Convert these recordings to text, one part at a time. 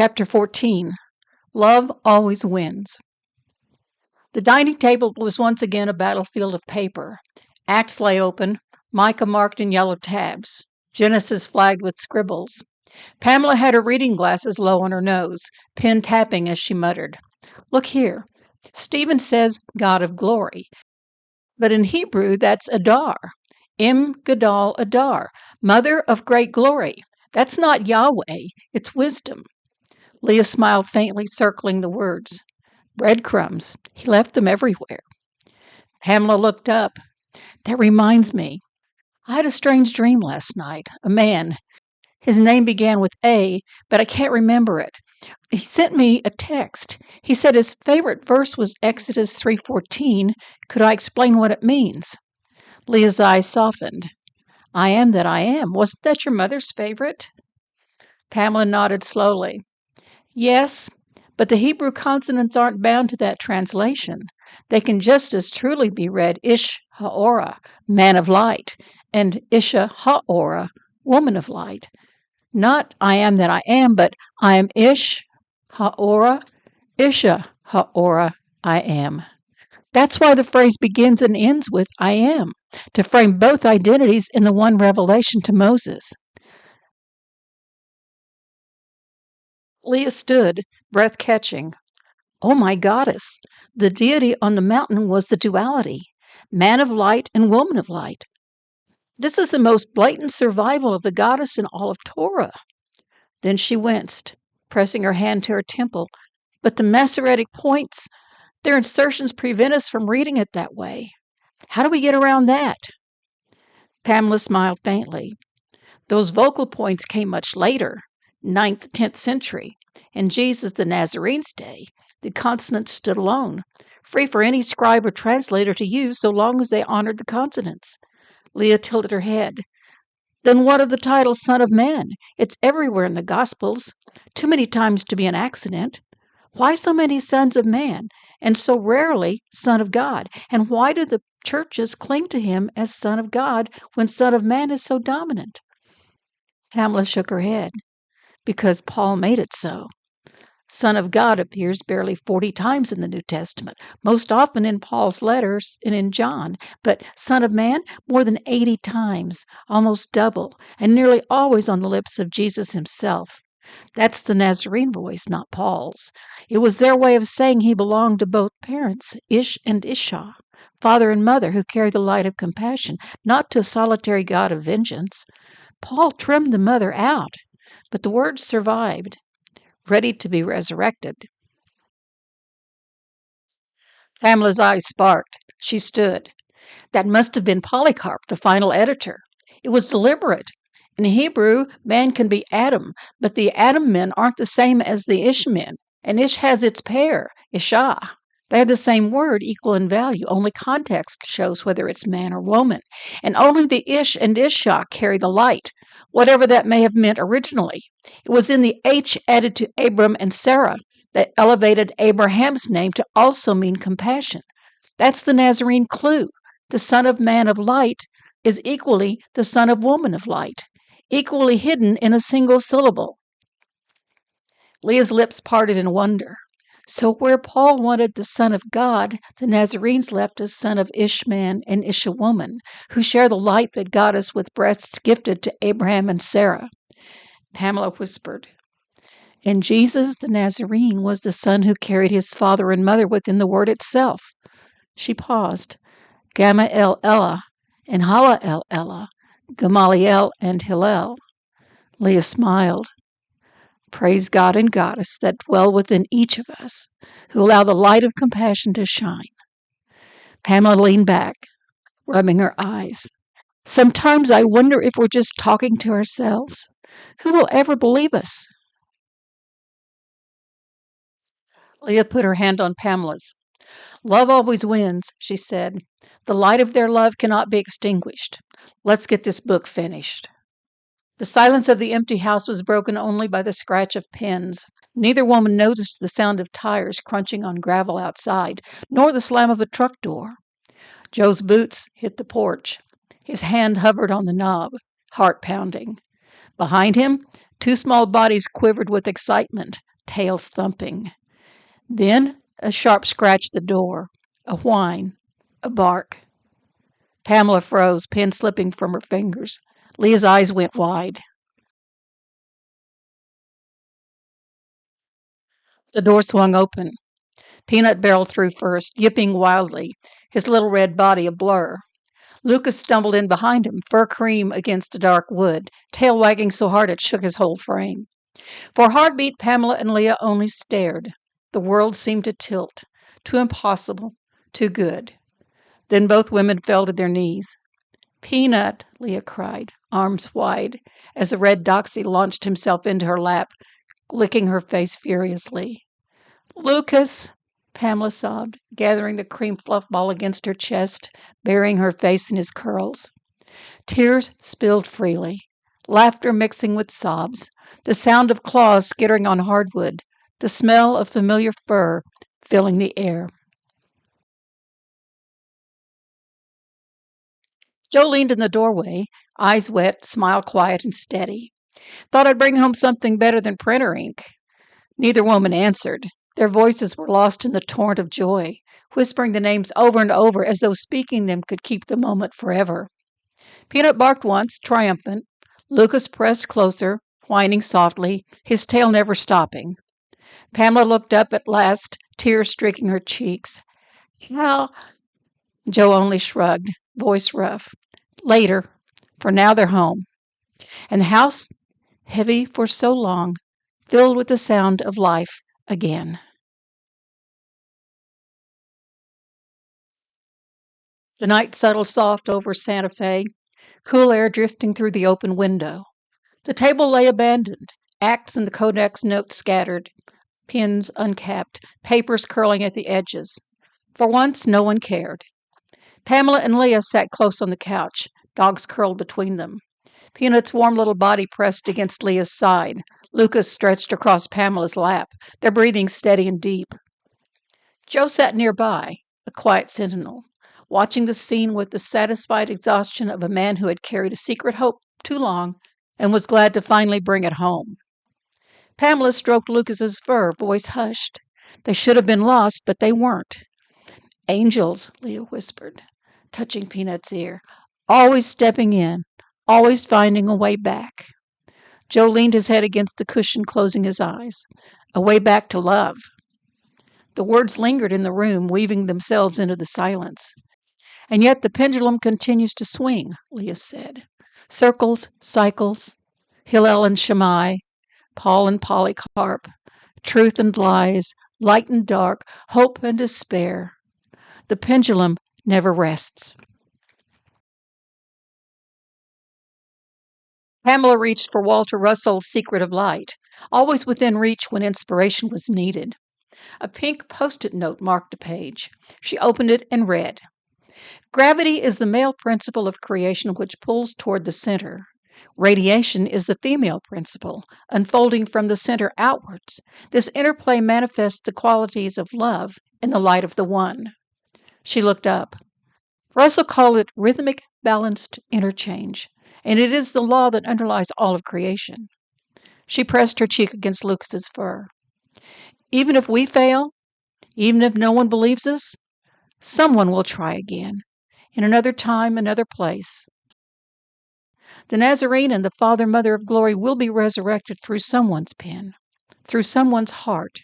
Chapter 14. Love Always Wins. The dining table was once again a battlefield of paper. Acts lay open, Micah marked in yellow tabs, Genesis flagged with scribbles. Pamela had her reading glasses low on her nose, pen tapping as she muttered, "Look here. Stephen says God of glory, but in Hebrew that's Adar. Gadal Adar, mother of great glory. That's not Yahweh, it's wisdom." Leah smiled faintly, circling the words. Breadcrumbs. He left them everywhere. Pamela looked up. "That reminds me. I had a strange dream last night. A man. His name began with A, but I can't remember it. He sent me a text. He said his favorite verse was Exodus 3:14. Could I explain what it means?" Leah's eyes softened. "I am that I am. Wasn't that your mother's favorite?" Pamela nodded slowly. "Yes, but the Hebrew consonants aren't bound to that translation. They can just as truly be read Ish Ha'orah, man of light, and Isha Ha'orah, woman of light. Not I am that I am, but I am Ish Ha'orah, Isha Ha'orah, I am. That's why the phrase begins and ends with I am, to frame both identities in the one revelation to Moses." Leah stood, breath catching. "Oh, my goddess! The deity on the mountain was the duality, man of light and woman of light. This is the most blatant survival of the goddess in all of Torah." Then she winced, pressing her hand to her temple. "But the Masoretic points, their insertions prevent us from reading it that way. How do we get around that?" Pamela smiled faintly. "Those vocal points came much later, 9th, 10th century. In Jesus the Nazarene's day, the consonants stood alone, free for any scribe or translator to use so long as they honored the consonants." Leah tilted her head. "Then what of the title Son of Man? It's everywhere in the Gospels, too many times to be an accident. Why so many sons of man, and so rarely Son of God? And why do the churches cling to him as Son of God when Son of Man is so dominant?" Pamela shook her head. "Because Paul made it so. Son of God appears barely 40 times in the New Testament, most often in Paul's letters and in John, but Son of Man more than 80 times, almost double, and nearly always on the lips of Jesus himself. That's the Nazarene voice, not Paul's. It was their way of saying he belonged to both parents, Ish and Isha, father and mother who carry the light of compassion, not to a solitary God of vengeance. Paul trimmed the mother out, but the words survived, ready to be resurrected." Pamela's eyes sparked. She stood. "That must have been Polycarp, the final editor. It was deliberate. In Hebrew, man can be Adam, but the Adam men aren't the same as the Ish men, and Ish has its pair, Isha. They are the same word, equal in value, only context shows whether it's man or woman, and only the Ish and Isha carry the light, whatever that may have meant originally. It was in the H added to Abram and Sarah that elevated Abraham's name to also mean compassion. That's the Nazarene clue. The Son of Man of Light is equally the Son of Woman of Light, equally hidden in a single syllable." Leah's lips parted in wonder. So where Paul wanted the Son of God, the Nazarenes left as Son of Ishman and Isha woman, who share the light that got us with breasts gifted to Abraham and Sarah. Pamela whispered. "And Jesus, the Nazarene, was the son who carried his father and mother within the word itself." She paused. "Gamma El Ella and Hala El Ella, Gamaliel and Hillel." Leah smiled. "Praise God and Goddess that dwell within each of us, who allow the light of compassion to shine." Pamela leaned back, rubbing her eyes. "Sometimes I wonder if we're just talking to ourselves. Who will ever believe us?" Leah put her hand on Pamela's. "Love always wins," she said. "The light of their love cannot be extinguished. Let's get this book finished." The silence of the empty house was broken only by the scratch of pens. Neither woman noticed the sound of tires crunching on gravel outside, nor the slam of a truck door. Joe's boots hit the porch. His hand hovered on the knob, heart pounding. Behind him, 2 small bodies quivered with excitement, tails thumping. Then a sharp scratch at the door, a whine, a bark. Pamela froze, pen slipping from her fingers. Leah's eyes went wide. The door swung open. Peanut barreled through first, yipping wildly, his little red body a blur. Lucas stumbled in behind him, fur cream against the dark wood, tail wagging so hard it shook his whole frame. For a heartbeat, Pamela and Leah only stared. The world seemed to tilt. Too impossible, too good. Then both women fell to their knees. Peanut, Leah cried, arms wide, as the red doxy launched himself into her lap, licking her face furiously. Lucas, Pamela sobbed, gathering the cream fluff ball against her chest, burying her face in his curls. Tears spilled freely, laughter mixing with sobs, the sound of claws skittering on hardwood, the smell of familiar fur filling the air. Joe leaned in the doorway, eyes wet, smile quiet and steady. Thought I'd bring home something better than printer ink. Neither woman answered. Their voices were lost in the torrent of joy, whispering the names over and over as though speaking them could keep the moment forever. Peanut barked once, triumphant. Lucas pressed closer, whining softly, his tail never stopping. Pamela looked up at last, tears streaking her cheeks. How? Joe only shrugged, voice rough. Later. For now they're home. And the house, heavy for so long, filled with the sound of life again. The night settled soft over Santa Fe, cool air drifting through the open window. The table lay abandoned, acts and the codex notes scattered, pens uncapped, papers curling at the edges. For once, no one cared. Pamela and Leah sat close on the couch, dogs curled between them. Peanut's warm little body pressed against Leah's side. Lucas stretched across Pamela's lap, their breathing steady and deep. Joe sat nearby, a quiet sentinel, watching the scene with the satisfied exhaustion of a man who had carried a secret hope too long and was glad to finally bring it home. Pamela stroked Lucas's fur, voice hushed. They should have been lost, but they weren't. Angels, Leah whispered, touching Peanut's ear, always stepping in, always finding a way back. Joe leaned his head against the cushion, closing his eyes. A way back to love. The words lingered in the room, weaving themselves into the silence. And yet the pendulum continues to swing, Leah said. Circles, cycles, Hillel and Shammai, Paul and Polycarp, truth and lies, light and dark, hope and despair. The pendulum never rests. Pamela reached for Walter Russell's Secret of Light, always within reach when inspiration was needed. A pink post-it note marked a page. She opened it and read, Gravity is the male principle of creation which pulls toward the center. Radiation is the female principle, unfolding from the center outwards. This interplay manifests the qualities of love in the light of the one. She looked up. Russell called it rhythmic balanced interchange, and it is the law that underlies all of creation. She pressed her cheek against Lucas's fur. Even if we fail, even if no one believes us, someone will try again, in another time, another place. The Nazarene and the Father, Mother of Glory will be resurrected through someone's pen, through someone's heart.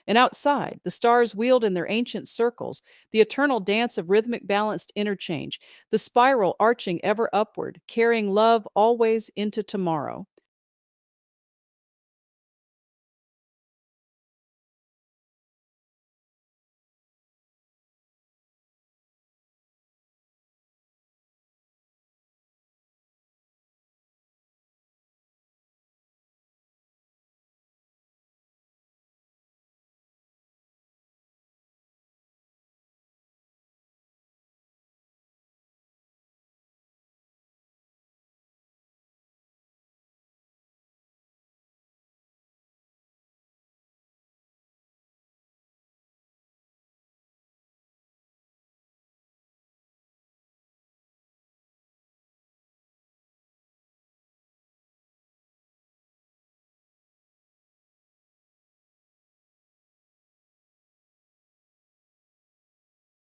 And outside, the stars wheeled in their ancient circles, the eternal dance of rhythmic balanced interchange, the spiral arching ever upward, carrying love always into tomorrow.